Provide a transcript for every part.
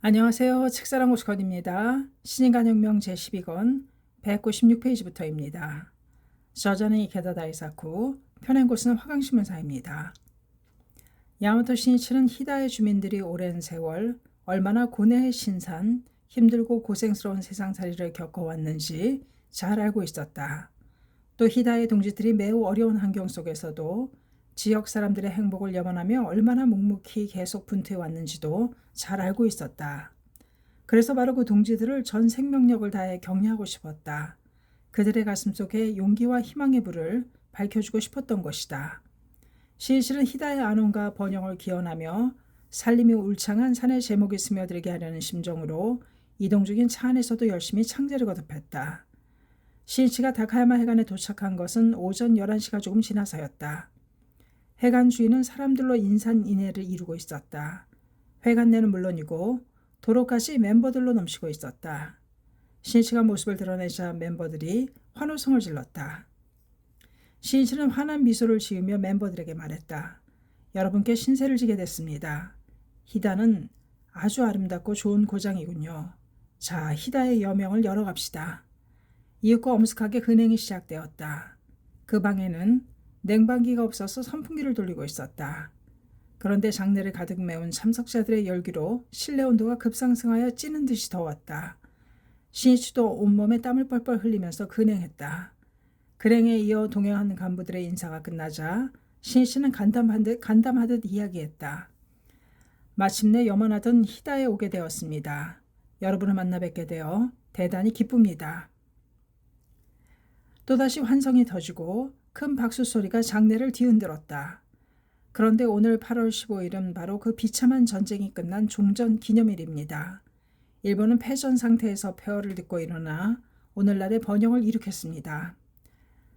안녕하세요. 책사랑 오스컷입니다. 신인간혁명 제12권 196페이지부터입니다. 저자는 이케다 이사쿠, 펴낸 곳은 화강신문사입니다. 야마토 신이치는 히다의 주민들이 오랜 세월 얼마나 고뇌의 신산, 힘들고 고생스러운 세상살이를 겪어왔는지 잘 알고 있었다. 또 히다의 동지들이 매우 어려운 환경 속에서도 지역 사람들의 행복을 염원하며 얼마나 묵묵히 계속 분투해왔는지도 잘 알고 있었다. 그래서 바로 그 동지들을 전 생명력을 다해 격려하고 싶었다. 그들의 가슴 속에 용기와 희망의 불을 밝혀주고 싶었던 것이다. 시인실은 히다의 안온과 번영을 기원하며 살림이 울창한 산의 제목에 스며들게 하려는 심정으로 이동 중인 차 안에서도 열심히 창제를 거듭했다. 시인치가 다카야마 해관에 도착한 것은 오전 11시가 조금 지나서였다. 해관 주위는 사람들로 인산인해를 이루고 있었다. 회관 내는 물론이고 도로까지 멤버들로 넘치고 있었다. 시인치가 모습을 드러내자 멤버들이 환호성을 질렀다. 시인치는 환한 미소를 지으며 멤버들에게 말했다. 여러분께 신세를 지게 됐습니다. 히다는 아주 아름답고 좋은 고장이군요. 자, 히다의 여명을 열어갑시다. 이윽고 엄숙하게 근행이 시작되었다. 그 방에는 냉방기가 없어서 선풍기를 돌리고 있었다. 그런데 장내를 가득 메운 참석자들의 열기로 실내 온도가 급상승하여 찌는 듯이 더웠다. 신이치도 온몸에 땀을 뻘뻘 흘리면서 근행했다. 근행에 이어 동행하는 간부들의 인사가 끝나자 신이치는 간담하듯 이야기했다. 마침내 염원하던 히다에 오게 되었습니다. 여러분을 만나 뵙게 되어 대단히 기쁩니다. 또다시 환성이 터지고 큰 박수 소리가 장내를 뒤흔들었다. 그런데 오늘 8월 15일은 바로 그 비참한 전쟁이 끝난 종전 기념일입니다. 일본은 패전 상태에서 폐허를 딛고 일어나 오늘날의 번영을 일으켰습니다.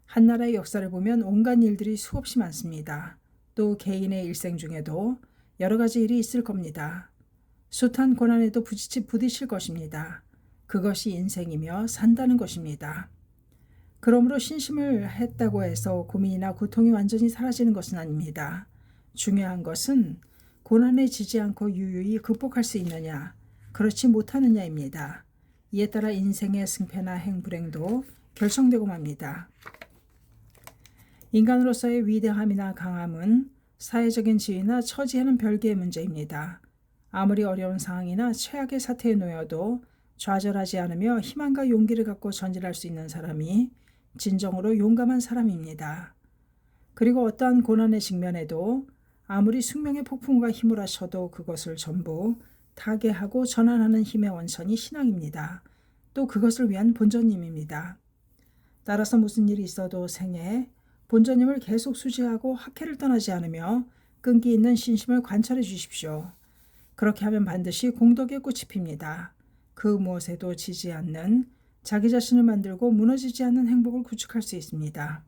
한나라의 역사를 보면 온갖 일들이 수없이 많습니다. 또 개인의 일생 중에도 여러 가지 일이 있을 겁니다. 숱한 고난에도 부딪힐 것입니다. 그것이 인생이며 산다는 것입니다. 그러므로 신심을 했다고 해서 고민이나 고통이 완전히 사라지는 것은 아닙니다. 중요한 것은 고난에 지지 않고 유유히 극복할 수 있느냐, 그렇지 못하느냐입니다. 이에 따라 인생의 승패나 행불행도 결정되고 맙니다. 인간으로서의 위대함이나 강함은 사회적인 지위나 처지에는 별개의 문제입니다. 아무리 어려운 상황이나 최악의 사태에 놓여도 좌절하지 않으며 희망과 용기를 갖고 전진할 수 있는 사람이 진정으로 용감한 사람입니다. 그리고 어떠한 고난의 직면에도 아무리 숙명의 폭풍과 힘을 하셔도 그것을 전부 타개하고 전환하는 힘의 원천이 신앙입니다. 또 그것을 위한 본전님입니다. 따라서 무슨 일이 있어도 생애 본전님을 계속 수지하고 학회를 떠나지 않으며 끈기 있는 신심을 관찰해 주십시오. 그렇게 하면 반드시 공덕의 꽃이 핍니다. 그 무엇에도 지지 않는 자기 자신을 만들고 무너지지 않는 행복을 구축할 수 있습니다.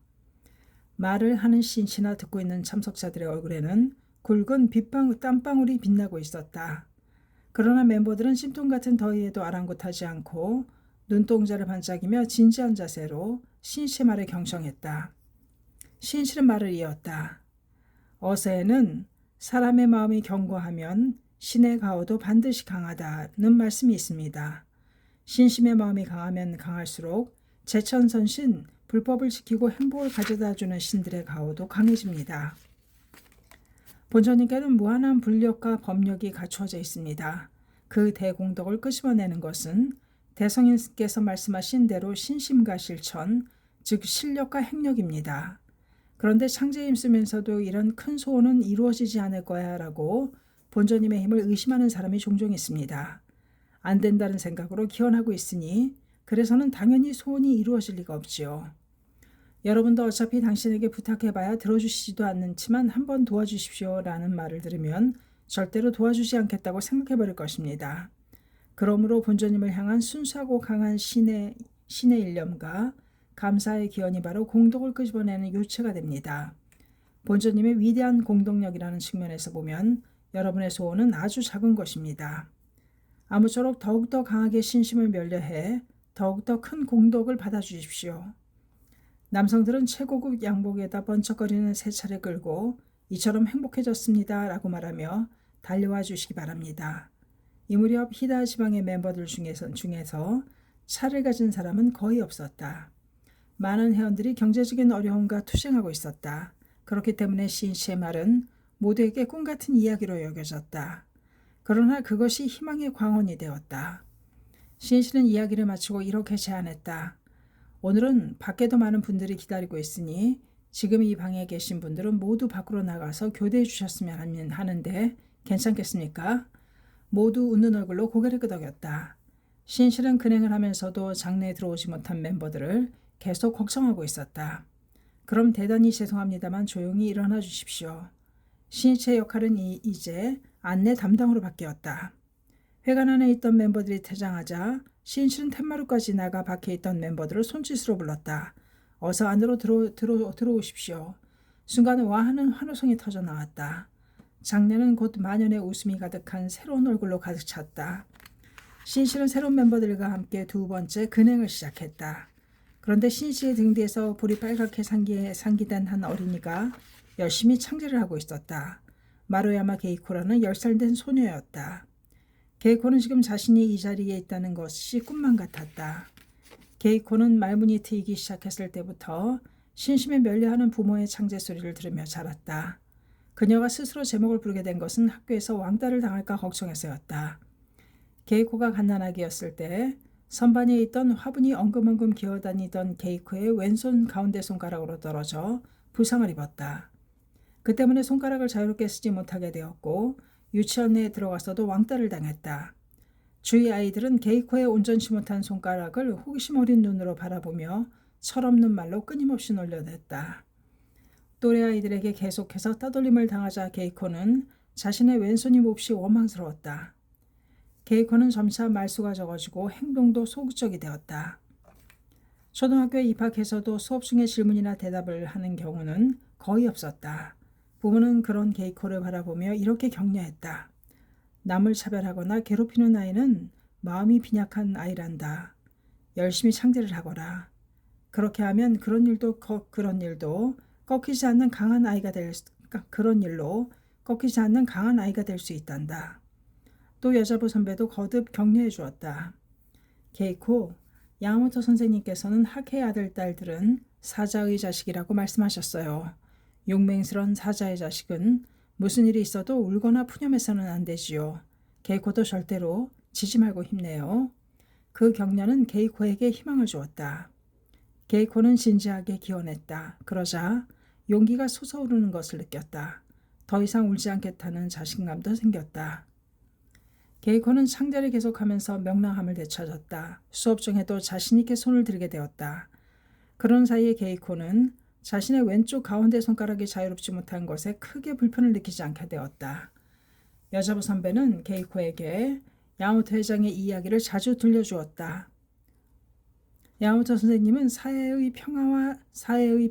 말을 하는 신이나 듣고 있는 참석자들의 얼굴에는 굵은 땀방울이 빛나고 있었다. 그러나 멤버들은 찜통 같은 더위에도 아랑곳하지 않고 눈동자를 반짝이며 진지한 자세로 신씨의 말에 경청했다. 신씨는 말을 이었다. 어세에는 사람의 마음이 견고하면 신의 가호도 반드시 강하다는 말씀이 있습니다. 신심의 마음이 강하면 강할수록 제천선신, 불법을 지키고 행복을 가져다주는 신들의 가호도 강해집니다. 본전님께는 무한한 불력과 법력이 갖추어져 있습니다. 그 대공덕을 끄집어내는 것은 대성인께서 말씀하신 대로 신심과 실천, 즉 실력과 행력입니다. 그런데 창제에 힘쓰면서도 이런 큰 소원은 이루어지지 않을 거야 라고 본전님의 힘을 의심하는 사람이 종종 있습니다. 안 된다는 생각으로 기원하고 있으니 그래서는 당연히 소원이 이루어질 리가 없지요. 여러분도 어차피 당신에게 부탁해봐야 들어주시지도 않는지만 한번 도와주십시오 라는 말을 들으면 절대로 도와주지 않겠다고 생각해버릴 것입니다. 그러므로 본전님을 향한 순수하고 강한 신의 일념과 감사의 기원이 바로 공덕을 끄집어내는 요체가 됩니다. 본전님의 위대한 공덕력이라는 측면에서 보면 여러분의 소원은 아주 작은 것입니다. 아무쪼록 더욱더 강하게 신심을 면려해 더욱더 큰 공덕을 받아주십시오. 남성들은 최고급 양복에다 번쩍거리는 새 차를 끌고 이처럼 행복해졌습니다 라고 말하며 달려와 주시기 바랍니다. 이 무렵 히다 지방의 멤버들 중에서 차를 가진 사람은 거의 없었다. 많은 회원들이 경제적인 어려움과 투쟁하고 있었다. 그렇기 때문에 신씨의 말은 모두에게 꿈 같은 이야기로 여겨졌다. 그러나 그것이 희망의 광원이 되었다. 신씨는 이야기를 마치고 이렇게 제안했다. 오늘은 밖에도 많은 분들이 기다리고 있으니 지금 이 방에 계신 분들은 모두 밖으로 나가서 교대해 주셨으면 하는데 괜찮겠습니까? 모두 웃는 얼굴로 고개를 끄덕였다. 신실은 근행을 하면서도 장내에 들어오지 못한 멤버들을 계속 걱정하고 있었다. 그럼 대단히 죄송합니다만 조용히 일어나 주십시오. 신실의 역할은 이제 안내 담당으로 바뀌었다. 회관 안에 있던 멤버들이 퇴장하자 신실은 텐마루까지 나가 밖에 있던 멤버들을 손짓으로 불렀다. 어서 안으로 들어오십시오. 순간 와하는 환호성이 터져 나왔다. 장내는 곧 만연의 웃음이 가득한 새로운 얼굴로 가득 찼다. 신실은 새로운 멤버들과 함께 두 번째 근행을 시작했다. 그런데 신씨의 등 뒤에서 볼이 빨갛게 상기된 한 어린이가 열심히 창제를 하고 있었다. 마루야마 게이코라는 10살 된 소녀였다. 게이코는 지금 자신이 이 자리에 있다는 것이 꿈만 같았다. 게이코는 말문이 트이기 시작했을 때부터 신심에 멸려하는 부모의 창제 소리를 들으며 자랐다. 그녀가 스스로 제목을 부르게 된 것은 학교에서 왕따를 당할까 걱정해서였다. 게이코가 갓난아기였을 때 선반에 있던 화분이 엉금엉금 기어다니던 게이코의 왼손 가운데 손가락으로 떨어져 부상을 입었다. 그 때문에 손가락을 자유롭게 쓰지 못하게 되었고 유치원 내에 들어가서도 왕따를 당했다. 주위 아이들은 게이코의 온전치 못한 손가락을 호기심 어린 눈으로 바라보며 철없는 말로 끊임없이 놀려댔다. 또래 아이들에게 계속해서 따돌림을 당하자 게이코는 자신의 왼손이 몹시 원망스러웠다. 게이코는 점차 말수가 적어지고 행동도 소극적이 되었다. 초등학교에 입학해서도 수업 중에 질문이나 대답을 하는 경우는 거의 없었다. 부모는 그런 게이코를 바라보며 이렇게 격려했다. 남을 차별하거나 괴롭히는 아이는 마음이 빈약한 아이란다. 열심히 창제를 하거라. 그렇게 하면 그런 일로 꺾이지 않는 강한 아이가 될 수 있단다. 또 여자부 선배도 거듭 격려해 주었다. 게이코, 야마모토 선생님께서는 학회의 아들, 딸들은 사자의 자식이라고 말씀하셨어요. 용맹스런 사자의 자식은 무슨 일이 있어도 울거나 푸념해서는 안 되지요. 게이코도 절대로 지지 말고 힘내요. 그 격려는 게이코에게 희망을 주었다. 게이코는 진지하게 기원했다. 그러자 용기가 솟아오르는 것을 느꼈다. 더 이상 울지 않겠다는 자신감도 생겼다. 게이코는 창제를 계속하면서 명랑함을 되찾았다. 수업 중에도 자신 있게 손을 들게 되었다. 그런 사이에 게이코는 자신의 왼쪽 가운데 손가락이 자유롭지 못한 것에 크게 불편을 느끼지 않게 되었다. 여자부 선배는 게이코에게 야마모토 회장의 이야기를 자주 들려주었다. 야마모토 선생님은 사회의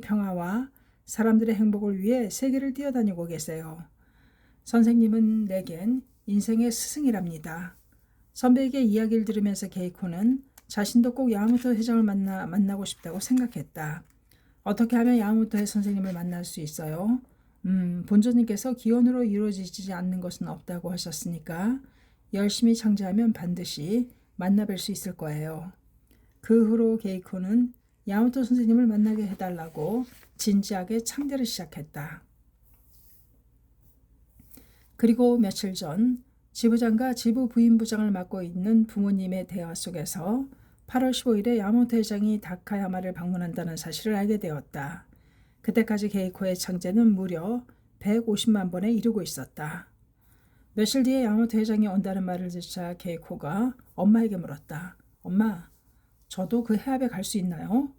평화와 사람들의 행복을 위해 세계를 뛰어다니고 계세요. 선생님은 내겐 인생의 스승이랍니다. 선배에게 이야기를 들으면서 게이코는 자신도 꼭 야마모토 회장을 만나고 싶다고 생각했다. 어떻게 하면 야마모토 선생님을 만날 수 있어요? 본尊님께서 기원으로 이루어지지 않는 것은 없다고 하셨으니까 열심히 창제하면 반드시 만나뵐 수 있을 거예요. 그 후로 게이코는 야마모토 선생님을 만나게 해달라고 진지하게 창제를 시작했다. 그리고 며칠 전 지부장과 지부 부임부장을 맡고 있는 부모님의 대화 속에서 8월 15일에 야마모토 회장이 다카야마를 방문한다는 사실을 알게 되었다. 그때까지 게이코의 창제는 무려 150만 번에 이르고 있었다. 며칠 뒤에 야마모토 회장이 온다는 말을 듣자 게이코가 엄마에게 물었다. 엄마, 저도 그 해합에 갈 수 있나요?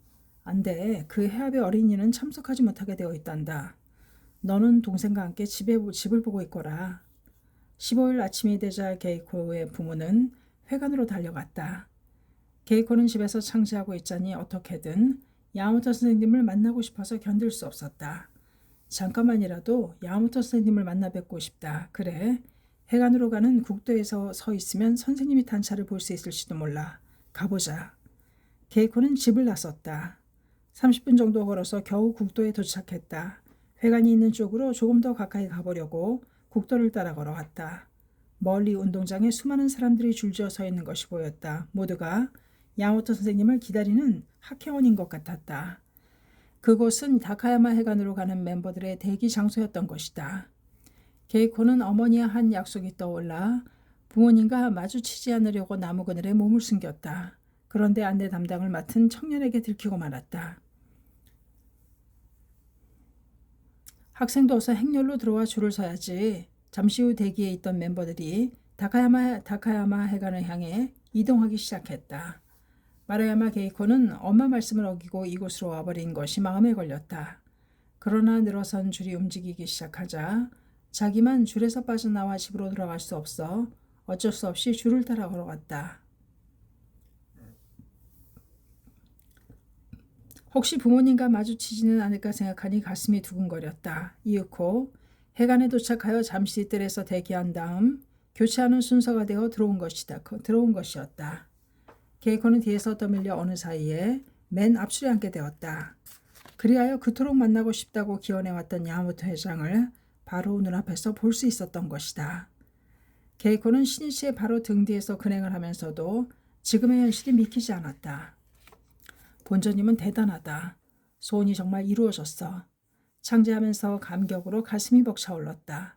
안 돼. 그 해합에 어린이는 참석하지 못하게 되어 있단다. 너는 동생과 함께 집을 보고 있거라. 15일 아침이 되자 게이코의 부모는 회관으로 달려갔다. 게이코는 집에서 창제하고 있자니 어떻게든 야마모토 선생님을 만나고 싶어서 견딜 수 없었다. 잠깐만이라도 야마모토 선생님을 만나 뵙고 싶다. 그래, 회관으로 가는 국도에서 서 있으면 선생님이 단차를 볼 수 있을지도 몰라. 가보자. 게이코는 집을 나섰다. 30분 정도 걸어서 겨우 국도에 도착했다. 회관이 있는 쪽으로 조금 더 가까이 가보려고 국도를 따라 걸어갔다. 멀리 운동장에 수많은 사람들이 줄지어 서 있는 것이 보였다. 모두가 야마토 선생님을 기다리는 학회원인 것 같았다. 그곳은 다카야마 해관으로 가는 멤버들의 대기 장소였던 것이다. 케이코는 어머니와 한 약속이 떠올라 부모님과 마주치지 않으려고 나무 그늘에 몸을 숨겼다. 그런데 안내 담당을 맡은 청년에게 들키고 말았다. 학생도 어서 행렬로 들어와 줄을 서야지. 잠시 후 대기에 있던 멤버들이 다카야마 해관을 향해 이동하기 시작했다. 마루야마 게이코는 엄마 말씀을 어기고 이곳으로 와버린 것이 마음에 걸렸다. 그러나 늘어선 줄이 움직이기 시작하자 자기만 줄에서 빠져나와 집으로 돌아갈 수 없어 어쩔 수 없이 줄을 따라 걸어갔다. 혹시 부모님과 마주치지는 않을까 생각하니 가슴이 두근거렸다. 이윽고 해관에 도착하여 잠시 뜰에서 대기한 다음 교체하는 순서가 되어 들어온 것이었다. 게이코는 뒤에서 떠밀려 어느 사이에 맨 앞줄에 앉게 되었다. 그리하여 그토록 만나고 싶다고 기원해왔던 야마모토 회장을 바로 눈앞에서 볼 수 있었던 것이다. 게이코는 신이치의 바로 등 뒤에서 근행을 하면서도 지금의 현실이 믿기지 않았다. 본전님은 대단하다. 소원이 정말 이루어졌어. 창제하면서 감격으로 가슴이 벅차올랐다.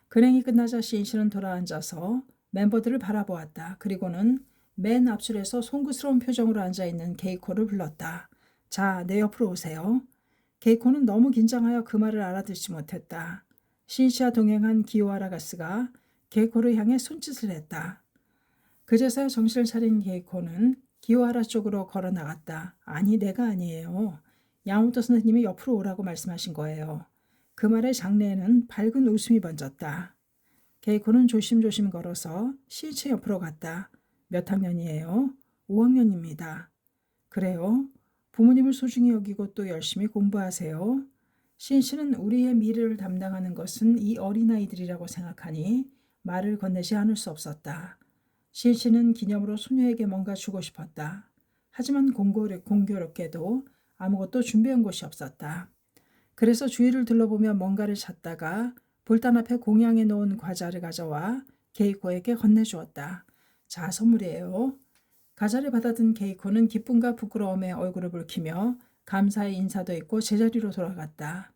근행이 끝나자 신이치는 돌아앉아서 멤버들을 바라보았다. 그리고는 맨 앞줄에서 송구스러운 표정으로 앉아있는 게이코를 불렀다. 자, 내 옆으로 오세요. 게이코는 너무 긴장하여 그 말을 알아듣지 못했다. 신이치와 동행한 기요아라가스가 게이코를 향해 손짓을 했다. 그제서야 정신을 차린 게이코는 기요하라 쪽으로 걸어 나갔다. 아니, 내가 아니에요. 야마모토 선생님이 옆으로 오라고 말씀하신 거예요. 그 말에 장내에는 밝은 웃음이 번졌다. 게이코는 조심조심 걸어서 신이치 옆으로 갔다. 몇 학년이에요? 5학년입니다. 그래요? 부모님을 소중히 여기고 또 열심히 공부하세요. 신이치는 우리의 미래를 담당하는 것은 이 어린아이들이라고 생각하니 말을 건네지 않을 수 없었다. 신이치는 기념으로 소녀에게 뭔가 주고 싶었다. 하지만 공교롭게도 아무것도 준비한 곳이 없었다. 그래서 주위를 둘러보며 뭔가를 찾다가 볼단 앞에 공양해 놓은 과자를 가져와 게이코에게 건네주었다. 자, 선물이에요. 과자를 받아든 게이코는 기쁨과 부끄러움에 얼굴을 붉히며 감사의 인사도 있고 제자리로 돌아갔다.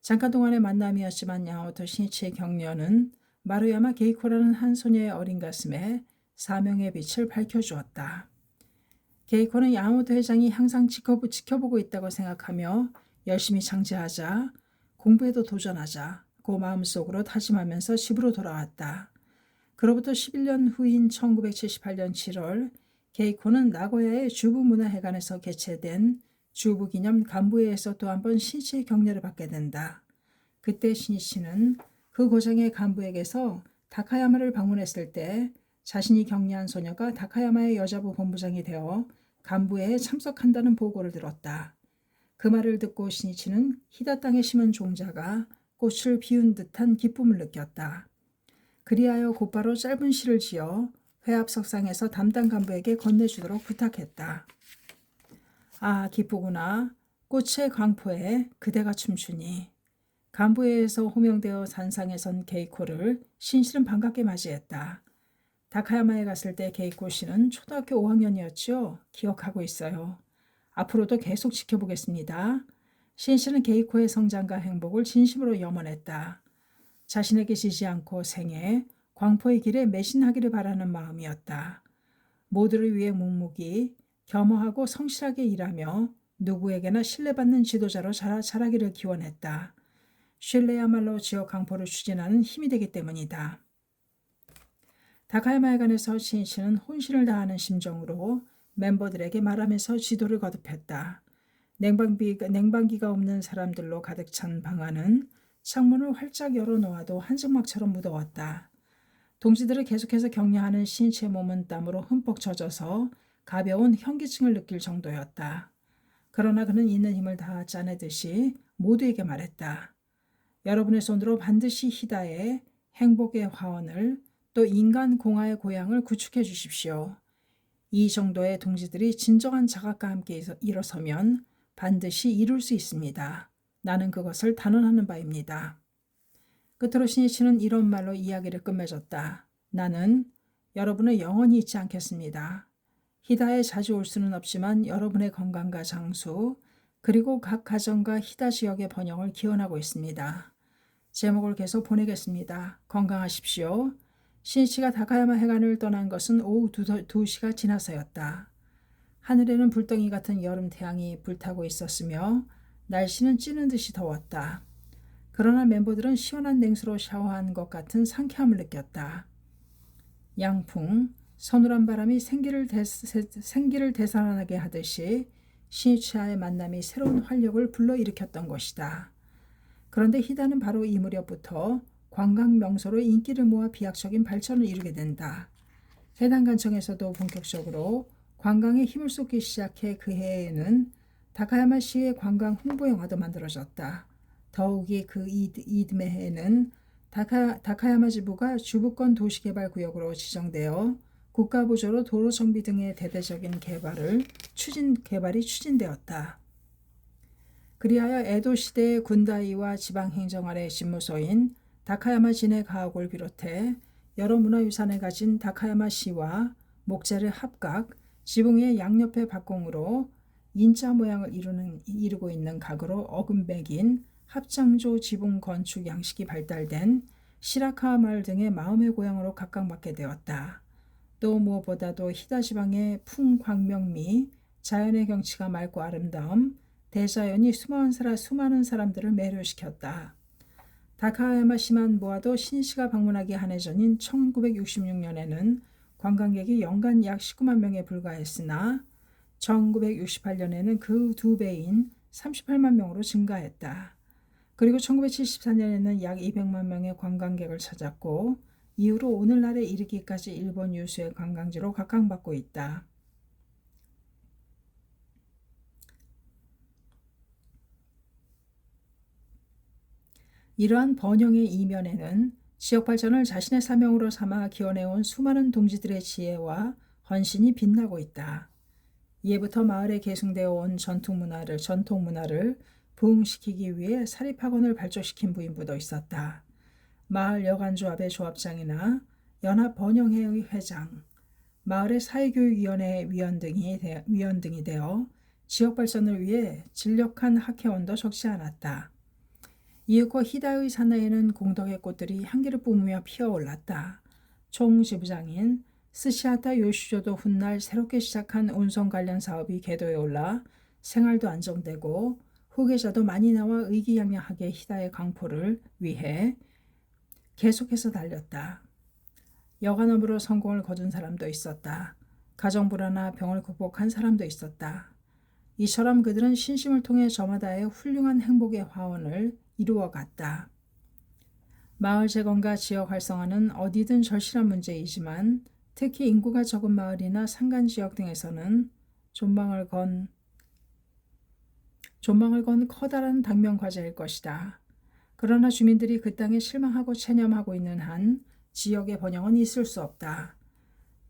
잠깐 동안의 만남이었지만 야마모토 신이치의 격려는 마루야마 게이코라는 한 소녀의 어린 가슴에 사명의 빛을 밝혀주었다. 게이코는 야마모토 회장이 항상 지켜보고 있다고 생각하며 열심히 창제하자, 공부에도 도전하자고 마음속으로 다짐하면서 집으로 돌아왔다. 그로부터 11년 후인 1978년 7월 게이코는 나고야의 주부문화회관에서 개최된 주부기념 간부회에서 또 한 번 신이치의 격려를 받게 된다. 그때 신이치는 그 고장의 간부에게서 다카야마를 방문했을 때 자신이 격려한 소녀가 다카야마의 여자부 본부장이 되어 간부회에 참석한다는 보고를 들었다. 그 말을 듣고 신이치는 히다 땅에 심은 종자가 꽃을 피운 듯한 기쁨을 느꼈다. 그리하여 곧바로 짧은 시를 지어 회합석상에서 담당 간부에게 건네주도록 부탁했다. 아, 기쁘구나. 꽃의 광포에 그대가 춤추니. 간부회에서 호명되어 산상에 선 게이코를 신실은 반갑게 맞이했다. 다카야마에 갔을 때 게이코 씨는 초등학교 5학년이었죠. 기억하고 있어요. 앞으로도 계속 지켜보겠습니다. 신실은 게이코의 성장과 행복을 진심으로 염원했다. 자신에게 지지 않고 생애, 광포의 길에 매신하기를 바라는 마음이었다. 모두를 위해 묵묵히, 겸허하고 성실하게 일하며 누구에게나 신뢰받는 지도자로 자라기를 기원했다. 신뢰야말로 지역 강포를 추진하는 힘이 되기 때문이다. 다카야마에 관해서 신이치는 혼신을 다하는 심정으로 멤버들에게 말하면서 지도를 거듭했다. 냉방기가 없는 사람들로 가득 찬 방 안은 창문을 활짝 열어놓아도 한증막처럼 무더웠다. 동지들을 계속해서 격려하는 신이치의 몸은 땀으로 흠뻑 젖어서 가벼운 현기증을 느낄 정도였다. 그러나 그는 있는 힘을 다 짜내듯이 모두에게 말했다. 여러분의 손으로 반드시 히다의 행복의 화원을 또 인간 공화의 고향을 구축해 주십시오. 이 정도의 동지들이 진정한 자각과 함께 일어서면 반드시 이룰 수 있습니다. 나는 그것을 단언하는 바입니다. 끝으로 신이치는 이런 말로 이야기를 끝맺었다. 나는 여러분을 영원히 잊지 않겠습니다. 히다에 자주 올 수는 없지만 여러분의 건강과 장수, 그리고 각 가정과 히다 지역의 번영을 기원하고 있습니다. 제목을 계속 보내겠습니다. 건강하십시오. 신이치가 다카야마 해관을 떠난 것은 오후 2시가 지나서였다. 하늘에는 불덩이 같은 여름 태양이 불타고 있었으며 날씨는 찌는 듯이 더웠다. 그러나 멤버들은 시원한 냉수로 샤워한 것 같은 상쾌함을 느꼈다. 양풍, 서늘한 바람이 생기를 되살아나게 하듯이 신이치와의 만남이 새로운 활력을 불러일으켰던 것이다. 그런데 히다는 바로 이 무렵부터 관광 명소로 인기를 모아 비약적인 발전을 이루게 된다. 해당 관청에서도 본격적으로 관광에 힘을 쏟기 시작해 그 해에는 다카야마시의 관광 홍보 영화도 만들어졌다. 더욱이 그 이듬해 해에는 다카야마 지부가 주부권 도시개발구역으로 지정되어 국가보조로 도로 정비 등의 대대적인 개발이 추진되었다. 그리하여 에도 시대의 군다이와 지방행정안의 집무소인 다카야마 진해 가옥을 비롯해 여러 문화유산을 가진 다카야마시와 목자를 합각, 지붕의 양옆의 박공으로 인자 모양을 이루고 있는 각으로 어금백인 합장조 지붕 건축 양식이 발달된 시라카와 마을 등의 마음의 고향으로 각광받게 되었다. 또 무엇보다도 히다 지방의 풍광명미, 자연의 경치가 맑고 아름다움, 대자연이 수많은 사람들을 매료시켰다. 다카야마시만 모아도 신시가 방문하기 한 해 전인 1966년에는 관광객이 연간 약 19만 명에 불과했으나 1968년에는 그 2배인 38만 명으로 증가했다. 그리고 1974년에는 약 200만 명의 관광객을 찾았고 이후로 오늘날에 이르기까지 일본 유수의 관광지로 각광받고 있다. 이러한 번영의 이면에는 지역 발전을 자신의 사명으로 삼아 기원해온 수많은 동지들의 지혜와 헌신이 빛나고 있다. 이해부터 마을에 계승되어 온 전통 문화를 부흥시키기 위해 사립학원을 발족시킨 부인부도 있었다. 마을 여관조합의 조합장이나 연합번영회의 회장, 마을의 사회교육위원회 위원 등이 되어 지역 발전을 위해 진력한 학회원도 적지 않았다. 이윽고 히다의 사내에는 공덕의 꽃들이 향기를 뿜으며 피어올랐다. 총지부장인 스시하타 요시조도 훗날 새롭게 시작한 운송 관련 사업이 궤도에 올라 생활도 안정되고 후계자도 많이 나와 의기양양하게 히다의 강포를 위해 계속해서 달렸다. 여간업으로 성공을 거둔 사람도 있었다. 가정불화나 병을 극복한 사람도 있었다. 이처럼 그들은 신심을 통해 저마다의 훌륭한 행복의 화원을 이루어갔다. 마을 재건과 지역 활성화는 어디든 절실한 문제이지만 특히 인구가 적은 마을이나 산간 지역 등에서는 존망을 건 커다란 당면 과제일 것이다. 그러나 주민들이 그 땅에 실망하고 체념하고 있는 한 지역의 번영은 있을 수 없다.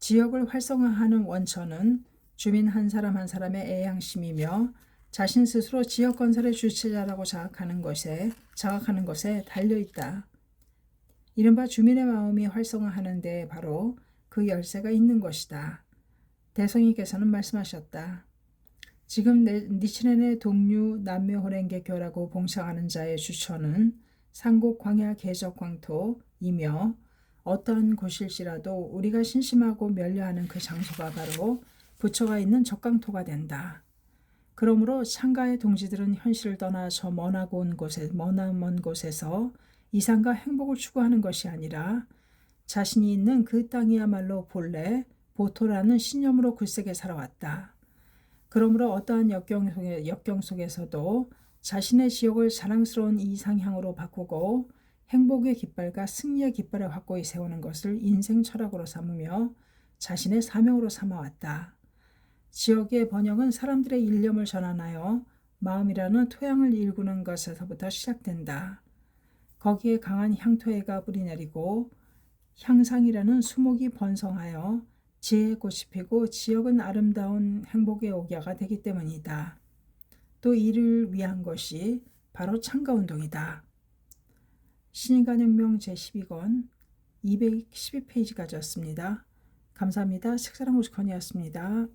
지역을 활성화하는 원천은 주민 한 사람 한 사람의 애향심이며 자신 스스로 지역 건설의 주체자라고 자각하는 것에 달려있다. 이른바 주민의 마음이 활성화하는 데 바로 그 열쇠가 있는 것이다. 대성이께서는 말씀하셨다. 지금 니치넨의 동류 남묘호랭개교라고 봉창하는 자의 주처는 산곡 광야 개적 광토이며 어떠한 곳일지라도 우리가 신심하고 면려하는 그 장소가 바로 부처가 있는 적강토가 된다. 그러므로 창가의 동지들은 현실을 떠나 저 먼 곳에서 이상과 행복을 추구하는 것이 아니라 자신이 있는 그 땅이야말로 본래 보토라는 신념으로 굳세게 살아왔다. 그러므로 어떠한 역경 속에서도 자신의 지역을 자랑스러운 이상향으로 바꾸고 행복의 깃발과 승리의 깃발을 확고히 세우는 것을 인생 철학으로 삼으며 자신의 사명으로 삼아왔다. 지역의 번영은 사람들의 일념을 전환하여 마음이라는 토양을 일구는 것에서부터 시작된다. 거기에 강한 향토해가 뿌리내리고 향상이라는 수목이 번성하여 지혜의 꽃이 피고 지역은 아름다운 행복의 옥야가 되기 때문이다. 또 이를 위한 것이 바로 창가운동이다. 신인간혁명 제12권 212페이지까지였습니다. 감사합니다. 색사랑 오스컨이었습니다.